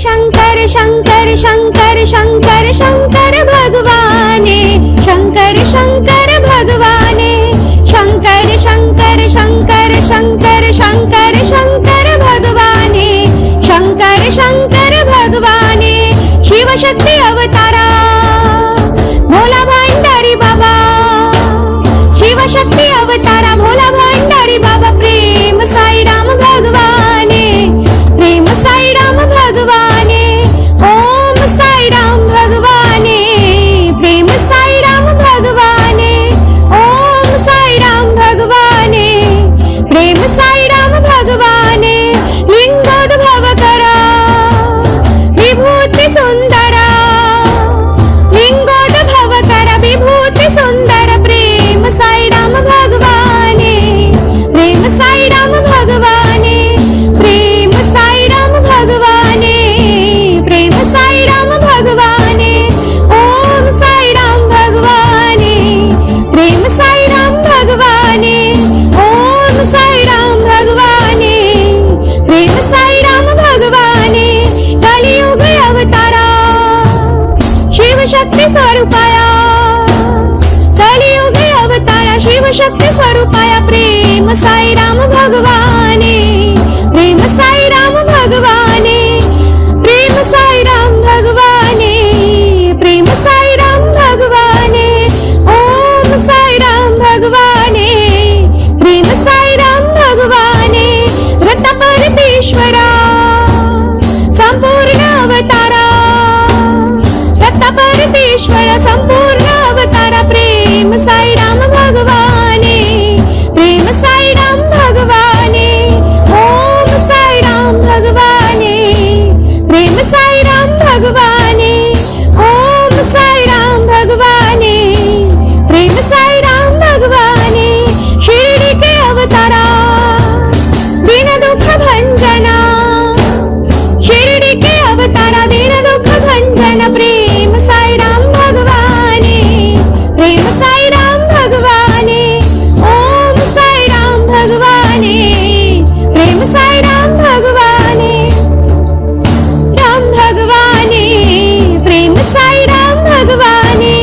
शंकर शंकर शंकर शंकर शंकर भगवाने शंकर शंकर भगवाने शंकर शंकर शंकर शंकर शंकर शंकर भगवाने शंकर शंकर भगवाने शिवशक्ती अवतारा भोला भंडारी बाबा शिवशक्ती अवतारा भोला भंडारी बाबा प्रेम साईराम भगवाने प्रेम साईराम भगवाने ओम साईराम भगवाने प्रेम साईराम भगवाने ओम साईराम भगवाने प्रेम साईराम भगवाने लिंगोद्भव करा विभूती सुंदरा लिंगोद्भव करा विभूती सुंदर प्रेम साईराम भगवाने प्रेम साईराम भगवाने प्रेम साईराम भगवाने प्रेम साईराम भगवाने ओम साईराम भगवाने प्रेम साईराम भगवाने ओम साईराम भगवाने प्रेम साईराम भगवाने कलियुग अवतारा शिवशक्ती स्वरूपाया कलियुग अवतारा शिवशक्ती स्वरूपाया प्रेम साईराम भगवाने प्रेम साईराम भगवाने प्रेम साईराम भगवाने प्रेम साईराम भगवाने ओम साईराम भगवाने प्रेम साईराम भगवाने रत्नपरतेश्वरा संपूर्ण अवतारा रत्नपरतेश्वरा संपूर्ण अवतारा प्रेम साईराम भगवाने प्रेम साईराम भगवाने ओम साईराम भगवाने प्रेम साईराम भगवाने ओम साईराम भगवाने प्रेम साईराम भगवाने शिर्डी के अवतारा दीन दुख भंजना शिर्डी के अवतारा दीन दुख भंजना प्रेम साईराम भगवाने प्रेम साईराम भगवाने ओम साईराम भगवाने प्रेम साईराम भगवाने राम भगवाने प्रेम साईराम भगवाने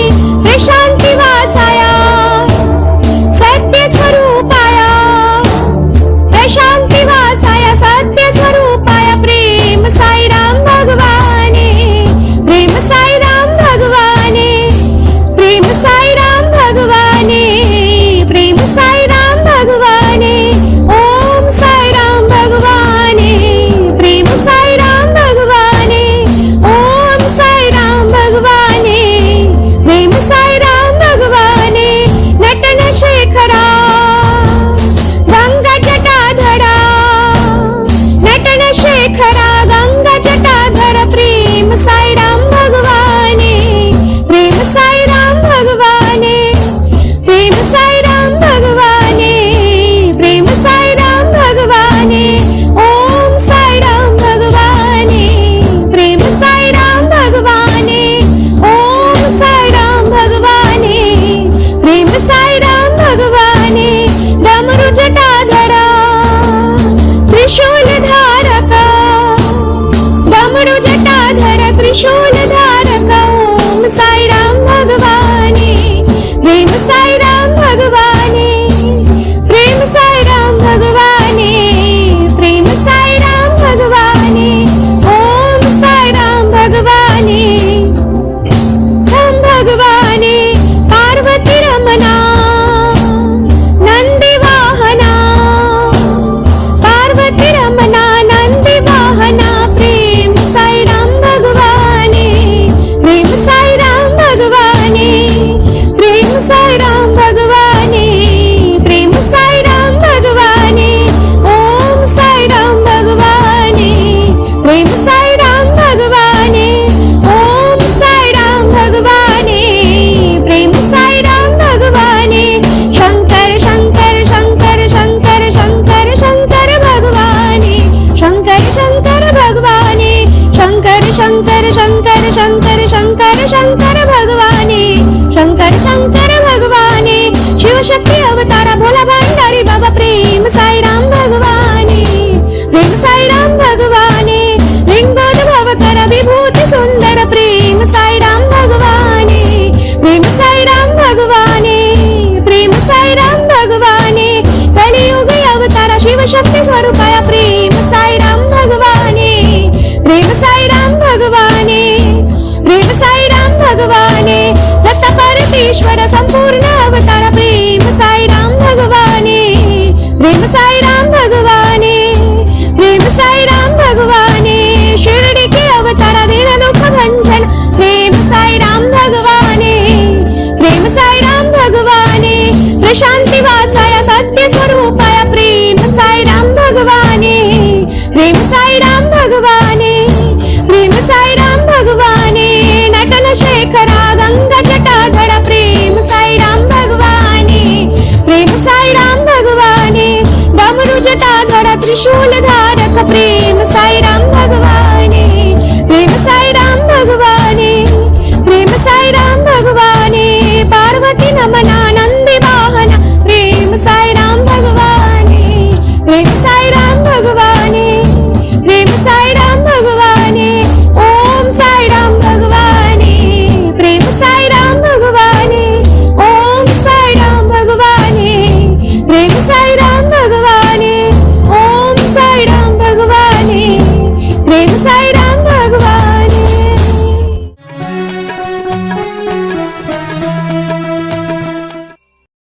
प्रशांती वासाया सत्य स्वरूपाया प्रशांती वासाया सत्य स्वरूपाया प्रेम साईराम भगवाने प्रेम साईराम भगवाने प्रेम साईराम भगवाने प्रेम साईराम भगवाने ओम साईराम भगवाने प्रेम साईराम भगवाने ओम साईराम भगवाने प्रेम साईराम भगवाने नटन शेखरा गंगा जटाधरा नटन शेखरा गंगा जटाधरा प्रेम साईराम भगवाने प्रेम साईराम भगवाने प्रेम साईराम भगवाने प्रेम साईराम भगवाने ओम साईराम भगवाने प्रेम साईराम भगवाने ओम साईराम भगवाने प्रेम साईराम भगवाने डमरू जटाधरा त्रिशूल धारक डमरू जटाधरा त्रिशूल धारक ओम साईराम भगवाने प्रेम साईराम भगवाने प्रेम साईराम भगवाने प्रेम साईराम भगवाने ओम साईराम भगवाने ओम भगवाने पार्वती रमणा नंदी वाहना पार्वती रमणा नंदी वाहना प्रेम साईराम भगवाने प्रेम साईराम भगवाने प्रेम साईराम भगवाने प्रेम साईराम भगवाने ओम साईराम भगवाने प्रेम साईराम भगवाने ओम साईराम भगवाने प्रेम साईराम भगवाने शंकर शंकर शंकर शंकर शंकर शंकर भगवाने शंकर शंकर भगवाने शंकर शंकर शंकर शंकर शंकर शंकर भगवाने शंकर शंकर भगवाने शिवशक्ती अवतारा भोला भंडारी बाबा प्रेम साईराम भगवाने प्रेम साईराम भगवाने लिंगोद्भव करा शक्ति स्वरूपाया प्रेम साई राम भगवाने प्रेम साई राम भगवाने प्रेम साई राम भगवाने दत्त परमेश्वर संपूर्ण अवतार प्रेम साई राम भगवाने प्रेम साई राम भगवाने प्रेम साई राम भगवाने शिरडी के अवतार दीन दुख भंजन प्रेम साई राम भगवाने प्रेम साई राम भगवाने प्रशांति वासाया सत्य स्वरूपाया प्रेम साई राम भगवाने प्रेम साई राम भगवाने प्रेम साई राम भगवाने नटन शेखरा गंगा जटाधर प्रेम साई राम भगवाने प्रेम साई राम भगवाने डमरू जटाधर त्रिशूल धारक प्रेम